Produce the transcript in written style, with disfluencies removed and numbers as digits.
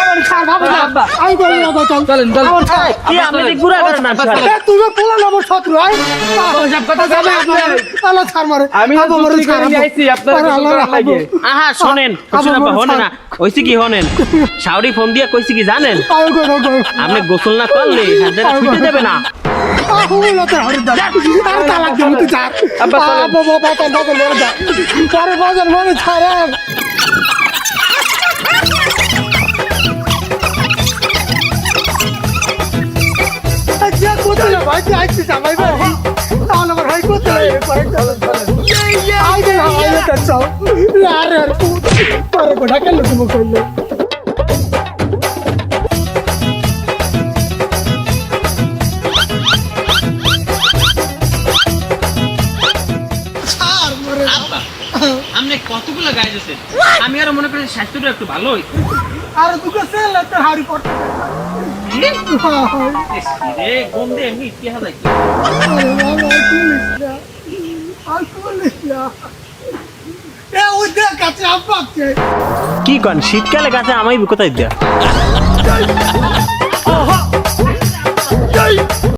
আমার ছাড় বাবা আব্বা। আমি বলি না চল চলেন চলেন আমার ছাড় কি আপনি যে ঘুরা করেন না তুমি বলা না আমার শত্রু আই সব কথা যাবে আপনার আল্লাহ ছাড় মারে আমি আব্বা চুরি ছাড়, করে নিয়ে আব্বা। আইছি আপনার আরে গোসল আল্লাহ, করার লাগে আব্বা। আহা শোনেন আব্বা, না আমার হনে ছাড়। না কইছি কি হনেন শাওরি ফোন দিয়ে কইছি কি জানেন আয় গো গো আপনি গোসল না করলে হাজারে ছুটে দেবে না আহুলতে হরিদার আর তালাক দেব তুই ছাড় আব্বা, চলেন। বাবা বাবা বাবা লড় যা পরে বাজার মানে ছাড় আচ্ছা কোথায় না ভাই তুই আইছিস ভাই ভাই তাহলে আমার ভাই কোথায় আই দে না আই দে চাও আরে আরে পরে গোটা কেন তুমি কইলে আর মরে আপনি কতগুলো গায়ে দিয়েছেন আমি আর মনে করি স্বাস্থ্যটা একটু ভালো হই আর দুটো সেল একটা হাড়ি পড়তে রে গন্ধে এমনি ইতিহাস আছে আরে বাবা আর পুলিশ না এ ওই দেখ কাছে আব্বা কি কন শীতকালে গাছে আমায় কোথায় দেয়া